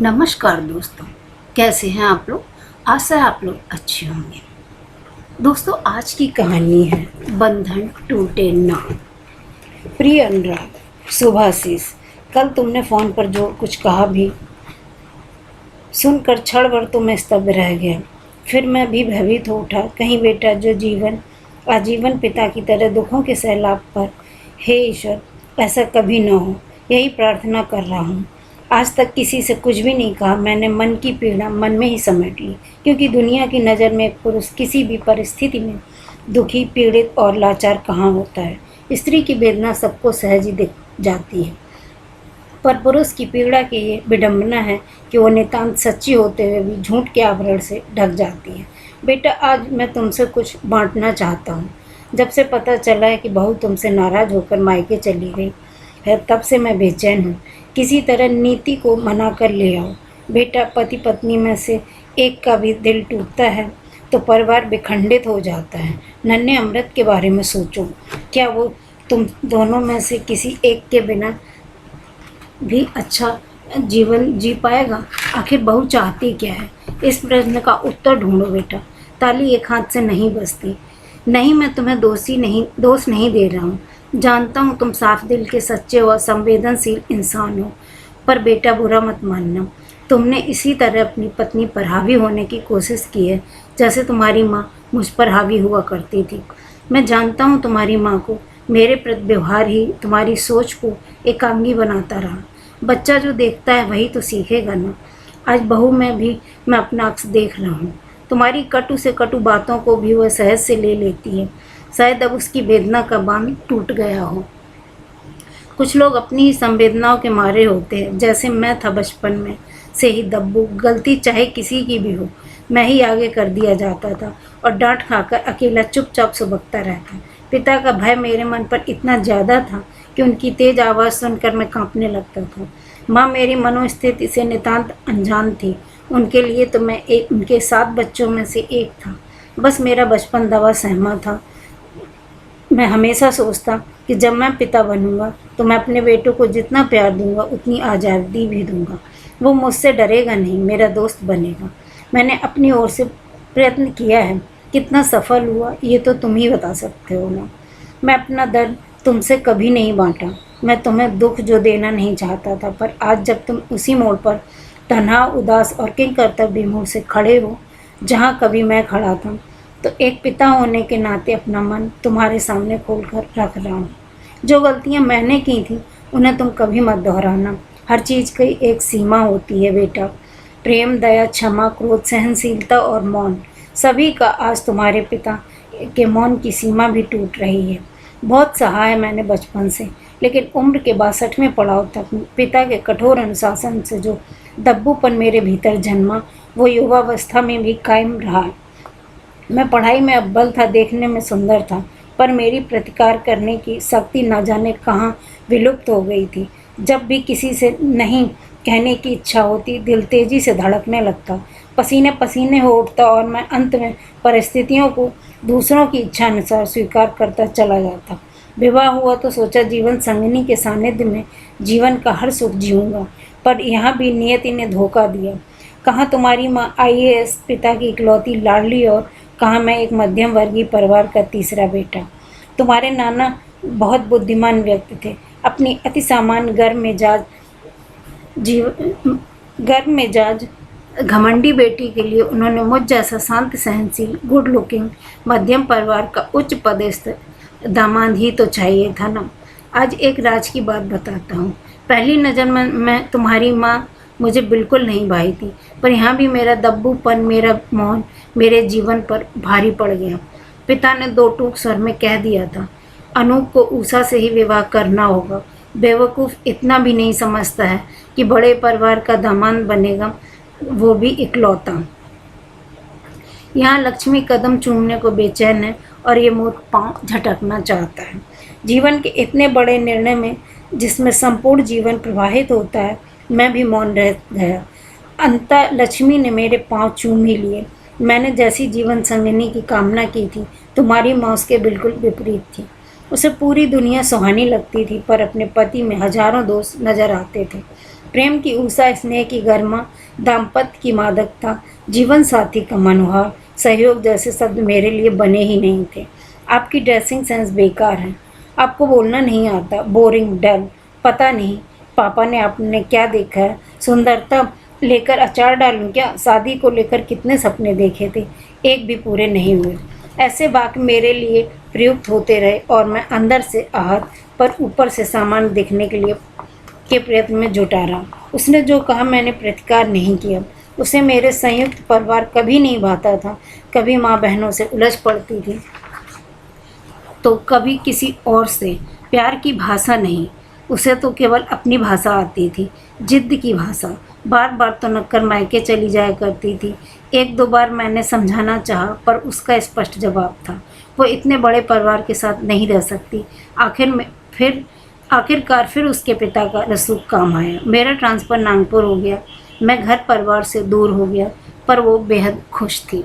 नमस्कार दोस्तों, कैसे हैं आप लोग। आशा है आप लोग अच्छे होंगे। दोस्तों, आज की कहानी है बंधन टूटे ना। प्रिय अनुराग, शुभाशीष, कल तुमने फ़ोन पर जो कुछ कहा भी सुनकर क्षण भर तो मैं स्तब्ध रह गया। फिर मैं भी भयभीत हो उठा। कहीं बेटा जो जीवन आजीवन पिता की तरह दुखों के सैलाब पर, हे ईश्वर ऐसा कभी न हो, यही प्रार्थना कर रहा हूँ। आज तक किसी से कुछ भी नहीं कहा। मैंने मन की पीड़ा मन में ही समेट ली, क्योंकि दुनिया की नज़र में एक पुरुष किसी भी परिस्थिति में दुखी, पीड़ित और लाचार कहाँ होता है। स्त्री की वेदना सबको सहज ही दिख जाती है, पर पुरुष की पीड़ा की ये विडंबना है कि वो नितांत सच्ची होते हुए भी झूठ के आवरण से ढक जाती है। बेटा, आज मैं तुमसे कुछ बांटना चाहता हूँ। जब से पता चला है कि बहू तुमसे नाराज़ होकर मायके चली गई है, तब से मैं बेचैन हूँ। किसी तरह नीति को मना कर ले आओ। बेटा, पति पत्नी में से एक का भी दिल टूटता है तो परिवार विखंडित हो जाता है। नन्हे अमृत के बारे में सोचो, क्या वो तुम दोनों में से किसी एक के बिना भी अच्छा जीवन जी पाएगा? आखिर बहू चाहती क्या है? इस प्रश्न का उत्तर ढूंढो बेटा। ताली एक हाथ से नहीं बजती। नहीं, मैं तुम्हें दोष नहीं दे रहा हूँ। जानता हूँ तुम साफ दिल के, सच्चे और संवेदनशील इंसान हो, पर बेटा बुरा मत मानना। तुमने इसी तरह अपनी पत्नी पर हावी होने की कोशिश की है, जैसे तुम्हारी माँ मुझ पर हावी हुआ करती थी। मैं जानता हूँ तुम्हारी माँ को मेरे प्रति व्यवहार ही तुम्हारी सोच को एकांगी बनाता रहा। बच्चा जो देखता है वही तो सीखेगा ना। आज बहू में भी मैं अपना अक्स देख रहा हूँ। तुम्हारी कटु से कटु बातों को भी वह सहज से ले लेती है। शायद अब उसकी वेदना का बांध टूट गया हो। कुछ लोग अपनी ही संवेदनाओं के मारे होते हैं, जैसे मैं था बचपन में से ही दब्बू। गलती चाहे किसी की भी हो, मैं ही आगे कर दिया जाता था और डांट खाकर अकेला चुपचाप सुबकता रहता। पिता का भय मेरे मन पर इतना ज़्यादा था कि उनकी तेज आवाज़ सुनकर मैं कांपने लगता था। माँ मेरी मनोस्थिति से नितांत अनजान थी। उनके लिए तो मैं उनके 7 बच्चों में से एक था। बस मेरा बचपन दवा सहमा था। मैं हमेशा सोचता कि जब मैं पिता बनूंगा तो मैं अपने बेटों को जितना प्यार दूंगा उतनी आज़ादी भी दूंगा। वो मुझसे डरेगा नहीं, मेरा दोस्त बनेगा। मैंने अपनी ओर से प्रयत्न किया है। कितना सफल हुआ ये तो तुम ही बता सकते हो ना। मैं अपना दर्द तुमसे कभी नहीं बांटा। मैं तुम्हें दुख जो देना नहीं चाहता था, पर आज जब तुम उसी मोड़ पर तन्हा, उदास और किंकर्तव्य विमूढ़ से खड़े हो जहाँ कभी मैं खड़ा था, तो एक पिता होने के नाते अपना मन तुम्हारे सामने खोल कर रख रहा हूँ। जो गलतियाँ मैंने की थी उन्हें तुम कभी मत दोहराना। हर चीज़ की एक सीमा होती है बेटा। प्रेम, दया, क्षमा, क्रोध, सहनशीलता और मौन, सभी का आज तुम्हारे पिता के मौन की सीमा भी टूट रही है। बहुत सहा है मैंने बचपन से, लेकिन उम्र के 62वें पड़ाव तक पिता के कठोर अनुशासन से जो दब्बूपन मेरे भीतर जन्मा, वो युवावस्था में भी कायम रहा। मैं पढ़ाई में अव्वल था, देखने में सुंदर था, पर मेरी प्रतिकार करने की शक्ति न जाने कहाँ विलुप्त हो गई थी। जब भी किसी से नहीं कहने की इच्छा होती, दिल तेजी से धड़कने लगता, पसीने पसीने हो उठता और मैं अंत में परिस्थितियों को दूसरों की इच्छा अनुसार स्वीकार करता चला जाता। विवाह हुआ तो सोचा जीवन संगिनी के सानिध्य में जीवन का हर सुख जीऊँगा, पर यहाँ भी नियति ने धोखा दिया। कहाँ तुम्हारी माँ IAS, पिता की इकलौती लाडली, और कहाँ मैं एक मध्यम वर्गीय परिवार का तीसरा बेटा। तुम्हारे नाना बहुत बुद्धिमान व्यक्ति थे। अपनी अति सामान्य गर्म मिजाज घमंडी बेटी के लिए उन्होंने मुझ जैसा शांत, सहनशील, गुड लुकिंग मध्यम परिवार का उच्च पदस्थ दामाद ही तो चाहिए था ना। आज एक राज की बात बताता हूँ। पहली नज़र में मैं तुम्हारी माँ मुझे बिल्कुल नहीं भाई थी, पर यहाँ भी मेरा दब्बूपन, मेरा मौन मेरे जीवन पर भारी पड़ गया। पिता ने 2 टूक स्वर में कह दिया था, अनूप को उषा से ही विवाह करना होगा। बेवकूफ़ इतना भी नहीं समझता है कि बड़े परिवार का दामाद बनेगा, वो भी इकलौता। यहाँ लक्ष्मी कदम चूमने को बेचैन है और ये मूर्ख पाँव झटकना चाहता है। जीवन के इतने बड़े निर्णय में, जिसमें संपूर्ण जीवन प्रवाहित होता है, मैं भी मौन रह गया। अंततः लक्ष्मी ने मेरे पाँव चूम ही लिए। मैंने जैसी जीवन संगिनी की कामना की थी, तुम्हारी माँ उसके बिल्कुल विपरीत थी। उसे पूरी दुनिया सुहानी लगती थी, पर अपने पति में हजारों दोष नजर आते थे। प्रेम की ऊषा, स्नेह की गर्मा, दाम्पत्य की मादकता, जीवन साथी का मनोहार, सहयोग जैसे शब्द मेरे लिए बने ही नहीं थे। आपकी ड्रेसिंग सेंस बेकार है, आपको बोलना नहीं आता, बोरिंग, डल। पता नहीं पापा ने आपने क्या देखा है, सुंदरता लेकर अचार डालूं क्या? शादी को लेकर कितने सपने देखे थे, एक भी पूरे नहीं हुए। ऐसे वाक्य मेरे लिए प्रयुक्त होते रहे और मैं अंदर से आहत पर ऊपर से सामान्य दिखने के प्रयत्न में जुटा रहा। उसने जो कहा मैंने प्रतिकार नहीं किया। उसे मेरे संयुक्त परिवार कभी नहीं भाता था। कभी माँ बहनों से उलझ पड़ती थी तो कभी किसी और से। प्यार की भाषा नहीं, उसे तो केवल अपनी भाषा आती थी, जिद्द की भाषा। बार बार तो नक्कर मायके चली जाया करती थी। एक दो बार मैंने समझाना चाहा पर उसका स्पष्ट जवाब था, वो इतने बड़े परिवार के साथ नहीं रह सकती। आखिरकार फिर उसके पिता का रसूख काम आया। मेरा ट्रांसफ़र नागपुर हो गया। मैं घर परिवार से दूर हो गया, पर वो बेहद खुश थी।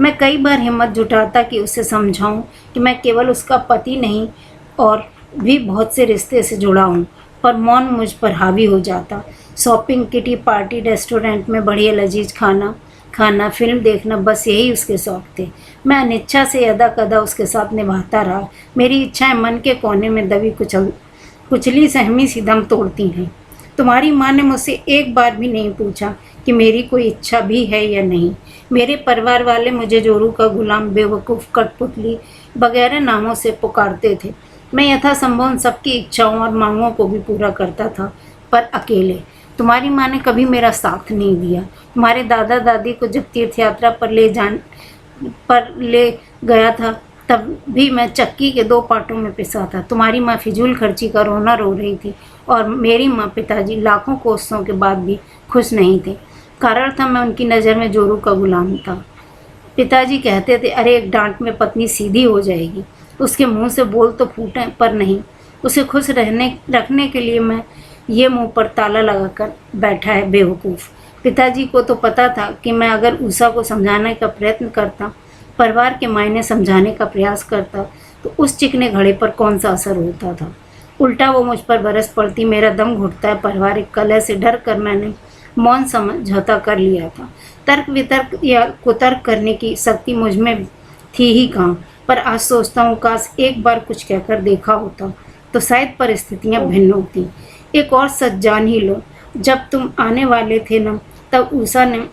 मैं कई बार हिम्मत जुटाता कि उसे समझाऊं कि मैं केवल उसका पति नहीं और भी बहुत से रिश्ते से जुड़ा हूँ, पर मौन मुझ पर हावी हो जाता। शॉपिंग, किटी पार्टी, रेस्टोरेंट में बढ़िया लजीज खाना, फिल्म देखना, बस यही उसके शौक थे। मैं अनिच्छा से अदा कदा उसके साथ निभाता रहा। मेरी इच्छाएं मन के कोने में दबी कुचली सहमी सी दम तोड़ती हैं। तुम्हारी माँ ने मुझसे एक बार भी नहीं पूछा कि मेरी कोई इच्छा भी है या नहीं। मेरे परिवार वाले मुझे जोरू का गुलाम, बेवकूफ़, कठपुतली वगैरह नामों से पुकारते थे। मैं यथासंभव उन सबकी इच्छाओं और मांगों को भी पूरा करता था, पर अकेले। तुम्हारी माँ ने कभी मेरा साथ नहीं दिया। तुम्हारे दादा दादी को जब तीर्थ यात्रा पर ले गया था, तब भी मैं चक्की के 2 पार्टों में पिसा था। तुम्हारी माँ फिजूल खर्ची का रोना रो रही थी और मेरी माँ पिताजी लाखों कोशिशों के बाद भी खुश नहीं थे। कारण था मैं उनकी नज़र में जोरू का गुलाम था। पिताजी कहते थे, अरे एक डांट में पत्नी सीधी हो जाएगी, उसके मुंह से बोल तो फूटें, पर नहीं। उसे खुश रखने के लिए मैं ये मुंह पर ताला लगाकर बैठा है, बेवकूफ़। पिताजी को तो पता था कि मैं अगर उषा को समझाने का प्रयत्न करता, परिवार के मायने समझाने का प्रयास करता, तो उस चिकने घड़े पर कौन सा असर होता था। उल्टा वो मुझ पर बरस पड़ती। मेरा दम घुटता है। पारिवारिक कलह से डर कर मैंने मौन समझौता कर लिया था। तर्क वितर्क या कुतर्क करने की शक्ति मुझ में थी ही कहाँ, पर आज सोचता हूँ काश एक बार कुछ कहकर देखा होता तो शायद परिस्थितियाँ भिन्न होती। एक और सच जान ही लो, जब तुम आने वाले थे न, तब उषा ने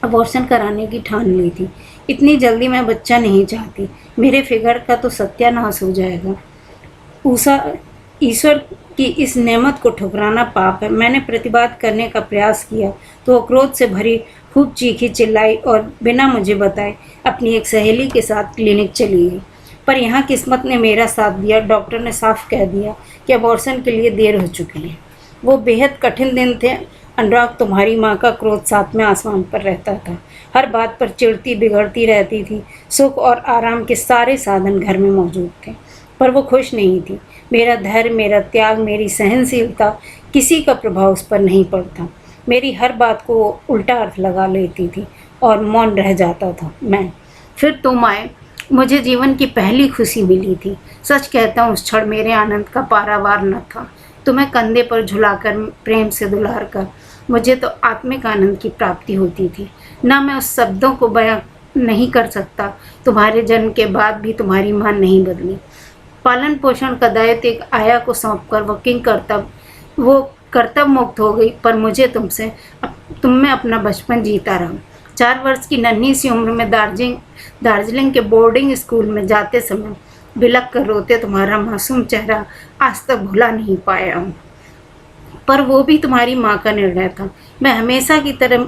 अबॉर्शन कराने की ठान ली थी। इतनी जल्दी मैं बच्चा नहीं चाहती, मेरे फिगर का तो सत्यानाश हो जाएगा। उषा, ईश्वर की इस नेमत को ठुकराना पाप है। मैंने प्रतिवाद करने का प्रयास किया तो वो क्रोध से भरी खूब चीखी चिल्लाई और बिना मुझे बताए अपनी एक सहेली के साथ क्लिनिक चली गई। पर यहाँ किस्मत ने मेरा साथ दिया। डॉक्टर ने साफ कह दिया कि अबॉर्शन के लिए देर हो चुकी है। वो बेहद कठिन दिन थे। अनुराग, तुम्हारी माँ का क्रोध 7वें आसमान पर रहता था। हर बात पर चिढ़ती बिगड़ती रहती थी। सुख और आराम के सारे साधन घर में मौजूद थे, पर वो खुश नहीं थी। मेरा धैर्य, मेरा त्याग, मेरी सहनशीलता, किसी का प्रभाव उस पर नहीं पड़ता। मेरी हर बात को वो उल्टा अर्थ लगा लेती थी और मौन रह जाता था मैं। फिर तुम आए, मुझे जीवन की पहली खुशी मिली थी। सच कहता हूँ, उस क्षण मेरे आनंद का पारावार न था। तुम्हें कंधे पर झुलाकर, प्रेम से दुलार कर मुझे तो आत्मिक आनंद की प्राप्ति होती थी। ना मैं उस शब्दों को बयां नहीं कर सकता। तुम्हारे जन्म के बाद भी तुम्हारी माँ नहीं बदली। पालन पोषण का दायित्व एक आया को सौंपकर वो कर्तव्य मुक्त हो गई, पर मुझे तुम में अपना बचपन जीता रहा। 4 वर्ष की नन्ही सी उम्र में दार्जिलिंग के बोर्डिंग स्कूल में जाते समय बिलख कर रोते तुम्हारा मासूम चेहरा आज तक भुला नहीं पाया हूँ। पर वो भी तुम्हारी माँ का निर्णय था। मैं हमेशा की तरह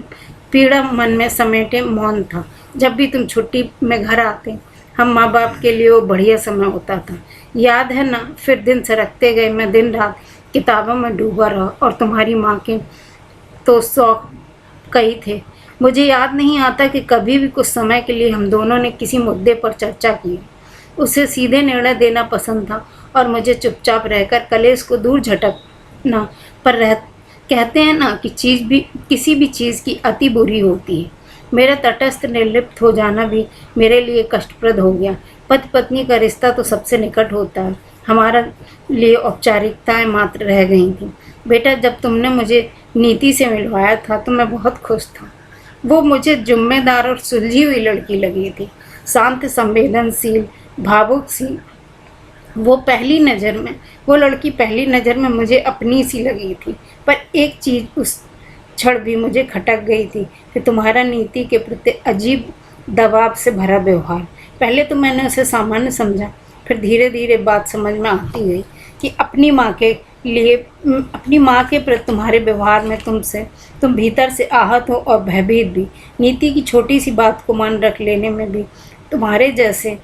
पीड़ा मन में समेटे मौन था। जब भी तुम छुट्टी में घर आते, हम माँ बाप के लिए वो बढ़िया समय होता था। याद है ना? फिर दिन सरकते गए। मैं दिन रात किताबों में डूबा रहा और तुम्हारी माँ के तो शौक कई थे। मुझे याद नहीं आता कि कभी भी कुछ समय के लिए हम दोनों ने किसी मुद्दे पर चर्चा की। उसे सीधे निर्णय देना पसंद था और मुझे चुपचाप रहकर कलेश को दूर झटकना। कहते हैं ना कि किसी भी चीज़ की अति बुरी होती है। मेरा तटस्थ निर्लिप्त हो जाना भी मेरे लिए कष्टप्रद हो गया। पति पत्नी का रिश्ता तो सबसे निकट होता है। हमारा लिए औपचारिकताएं मात्र रह गई थी। बेटा, जब तुमने मुझे नीति से मिलवाया था तो मैं बहुत खुश था। वो मुझे जिम्मेदार और सुलझी हुई लड़की लगी थी, शांत, संवेदनशील, भावुक सी। वो लड़की पहली नज़र में मुझे अपनी सी लगी थी। पर एक चीज़ उस क्षण भी मुझे खटक गई थी कि तुम्हारा नीति के प्रति अजीब दबाव से भरा व्यवहार। पहले तो मैंने उसे सामान्य समझा, फिर धीरे धीरे बात समझ में आती गई कि अपनी माँ के प्रति तुम्हारे व्यवहार में तुम भीतर से आहत हो और भयभीत भी। नीति की छोटी सी बात को मान रख लेने में भी तुम्हारे जैसे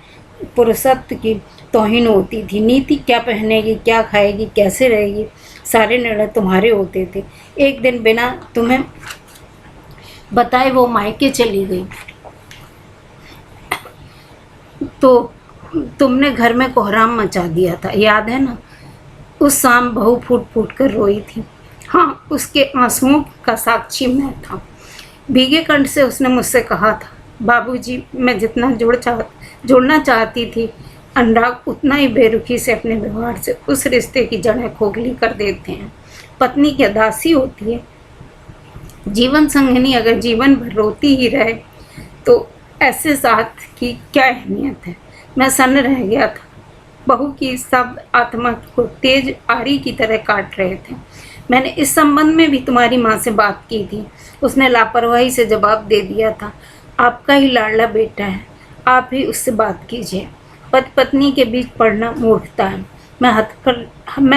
पुरुषत्व की तौहीन होती थी। नीति क्या पहनेगी, क्या खाएगी, कैसे रहेगी, सारे निर्णय तुम्हारे होते थे। एक दिन बिना तुम्हें बताए वो मायके चली गई तो तुमने घर में कोहराम मचा दिया था, याद है ना? उस शाम बहू फूट फूट कर रोई थी। हाँ, उसके आंसुओं का साक्षी मैं था। भीगे कंठ से उसने मुझसे कहा था, बाबूजी, मैं जितना जोड़ना चाहती थी अनुराग, उतना ही बेरुखी से अपने व्यवहार से उस रिश्ते की जड़ें खोखली कर देते हैं। पत्नी क्या दासी होती है? जीवन संगिनी अगर जीवन भर रोती ही रहे तो ऐसे साथ की क्या अहमियत है? मैं सन्न रह गया था। बहू की शब्द आत्मा को तेज आरी की तरह काट रहे थे। मैंने इस संबंध में भी तुम्हारी माँ से बात की थी। उसने लापरवाही से जवाब दे दिया था, आपका ही लाडला बेटा है, आप ही उससे बात कीजिए। पति पत्नी के बीच पड़ना मूर्खता है। मैं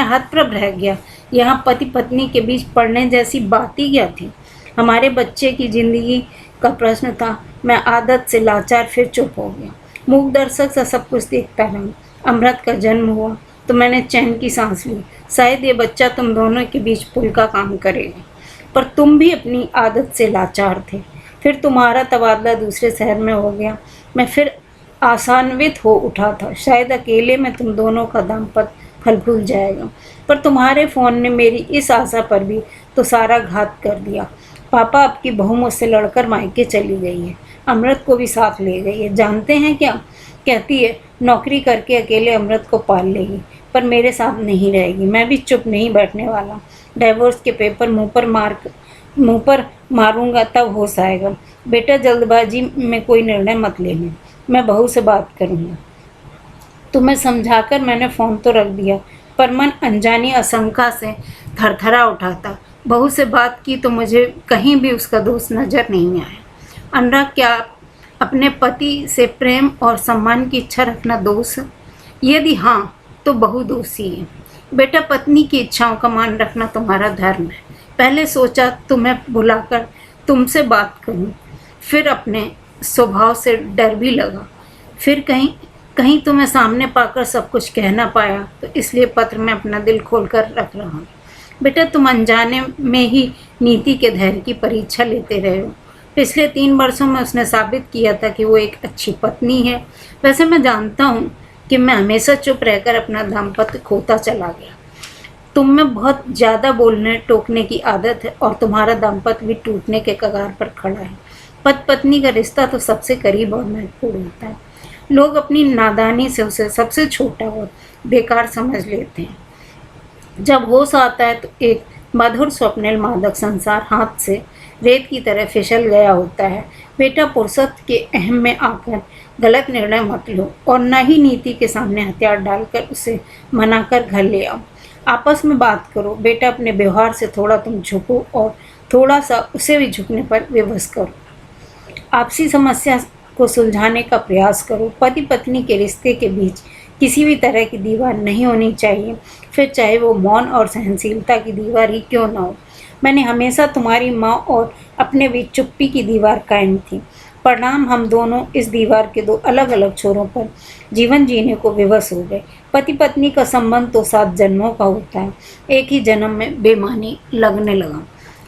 हतप्रभ रह गया। यहाँ पति पत्नी के बीच पड़ने जैसी बात ही क्या थी? हमारे बच्चे की जिंदगी का प्रश्न था। मैं आदत से लाचार फिर चुप हो गया। मूक दर्शक सा सब कुछ देखता रहा। अमृत का जन्म हुआ तो मैंने चैन की सांस ली। शायद ये बच्चा तुम दोनों के बीच पुल का काम करेगा। पर तुम भी अपनी आदत से लाचार थे। फिर तुम्हारा तबादला दूसरे शहर में हो गया। मैं फिर आशान्वित हो उठा था, शायद अकेले में तुम दोनों का दाम्पत्य फल फूल जाएगा। पर तुम्हारे फ़ोन ने मेरी इस आशा पर भी तो सारा घात कर दिया। पापा, आपकी बहू मुझसे लड़कर मायके चली गई है, अमृत को भी साथ ले गई है। जानते हैं क्या कहती है? नौकरी करके अकेले अमृत को पाल लेगी, पर मेरे साथ नहीं रहेगी। मैं भी चुप नहीं बैठने वाला। डाइवोर्स के पेपर मुंह पर मारूंगा तब होश आएगा। बेटा, जल्दबाजी में कोई निर्णय मत लेना। मैं बहू से बात करूंगा। तुम्हें समझाकर मैंने फ़ोन तो रख दिया, पर मन अनजानी आशंका से थरथरा उठा था। बहू से बात की तो मुझे कहीं भी उसका दोष नज़र नहीं आया। अनुराग, क्या अपने पति से प्रेम और सम्मान की इच्छा रखना दोष है? यदि हाँ, तो बहू दोषी है। बेटा, पत्नी की इच्छाओं का मान रखना तुम्हारा धर्म है। पहले सोचा तुम्हें बुलाकर तुमसे बात करूं, फिर अपने स्वभाव से डर भी लगा। फिर कहीं तुम्हें सामने पाकर सब कुछ कह ना पाया, तो इसलिए पत्र में अपना दिल खोल कर रख रहा हूँ। बेटा, तुम अनजाने में ही नीति के धैर्य की परीक्षा लेते रहे हो। पिछले 3 वर्षों में उसने साबित किया था कि वो एक अच्छी पत्नी है। वैसे मैं जानता हूँ कि मैं हमेशा चुप रहकर अपना दाम्पत्य खोता चला गया। तुम में बहुत ज़्यादा बोलने टोकने की आदत है और तुम्हारा दाम्पत्य भी टूटने के कगार पर खड़ा है। पति पत्नी का रिश्ता तो सबसे करीब और महत्वपूर्ण होता है। लोग अपनी नादानी से उसे सबसे छोटा और बेकार समझ लेते हैं। जब होश आता है तो एक मधुर स्वप्निल मादक संसार हाथ से रेत की तरह फिसल गया होता है। बेटा, पुरुषत्व के अहम में आकर गलत निर्णय मत लो और न ही नीति के सामने हथियार डालकर उसे मनाकर घर ले आओ। आपस में बात करो। बेटा, अपने व्यवहार से थोड़ा तुम झुको और थोड़ा सा उसे भी झुकने पर विवश करो। आपसी समस्या को सुलझाने का प्रयास करो। पति पत्नी के रिश्ते के बीच किसी भी तरह की दीवार नहीं होनी चाहिए, फिर चाहे वो मौन और सहनशीलता की दीवार ही क्यों न हो। मैंने हमेशा तुम्हारी माँ और अपने बीच चुप्पी की दीवार कायम थी। परिणाम, हम दोनों इस दीवार के 2 अलग अलग छोरों पर जीवन जीने को विवश हो गए। पति पत्नी का संबंध तो 7 जन्मों का होता है। एक ही जन्म में बेमानी लगने लगा।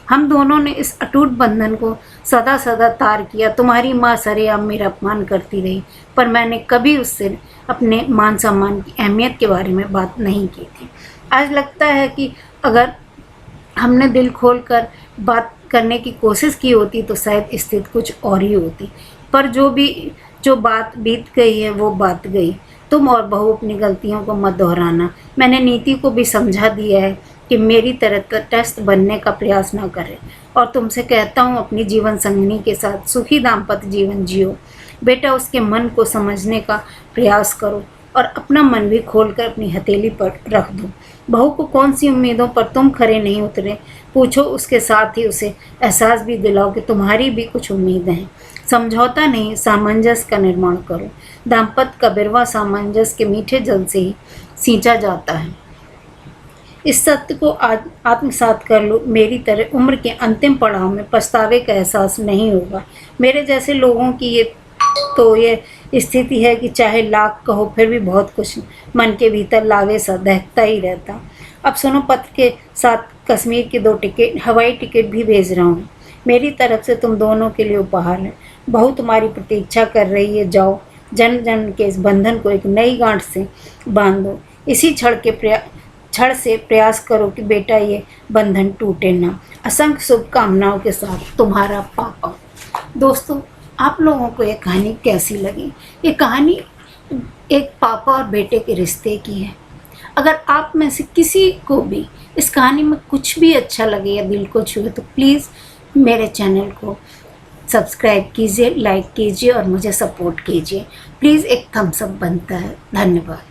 हम दोनों ने इस अटूट बंधन को सदा सदा तार किया। तुम्हारी माँ सरेआम मेरा अपमान करती रही, पर मैंने कभी उससे अपने मान सम्मान की अहमियत के बारे में बात नहीं की थी। आज लगता है कि अगर हमने दिल खोल कर बात करने की कोशिश की होती तो शायद स्थिति कुछ और ही होती। पर जो बात बीत गई है वो बात गई। तुम और बहू अपनी गलतियों को मत दोहराना। मैंने नीति को भी समझा दिया है कि मेरी तरह तटस्थ बनने का प्रयास न करें और तुमसे कहता हूँ अपनी जीवन संगिनी के साथ सुखी दाम्पत्य जीवन जियो। बेटा, उसके मन को समझने का प्रयास करो और अपना मन भी खोलकर अपनी हथेली पर रख दो। बहू को कौन सी उम्मीदों पर तुम खरे नहीं उतरे पूछो, उसके साथ ही उसे एहसास भी दिलाओ कि तुम्हारी भी कुछ उम्मीदें हैं। समझौता नहीं, सामंजस्य का निर्माण करो। दाम्पत्य का बिरवा सामंजस्य के मीठे जल से ही सींचा जाता है। इस सत्य को आज आत्मसात कर लो। मेरी तरह उम्र के अंतिम पड़ाव में पछतावे का एहसास नहीं होगा। मेरे जैसे लोगों की ये स्थिति है कि चाहे लाख कहो फिर भी बहुत कुछ मन के भीतर लावे सा दहकता ही रहता। अब सुनो, पत्र के साथ कश्मीर के 2 हवाई टिकट भी भेज रहा हूँ। मेरी तरफ से तुम दोनों के लिए उपहार है। बहू तुम्हारी प्रतीक्षा कर रही है। जाओ, जन्म जन्म के इस बंधन को एक नई गांठ से बांध दो। इसी क्षण से प्रयास करो कि बेटा ये बंधन टूटे ना। असंख्य शुभकामनाओं के साथ, तुम्हारा पापा। दोस्तों, आप लोगों को ये कहानी कैसी लगी? ये कहानी एक पापा और बेटे के रिश्ते की है। अगर आप में से किसी को भी इस कहानी में कुछ भी अच्छा लगे या दिल को छुए तो प्लीज़ मेरे चैनल को सब्सक्राइब कीजिए, लाइक कीजिए और मुझे सपोर्ट कीजिए। प्लीज़ एक थम्स अप बनता है। धन्यवाद।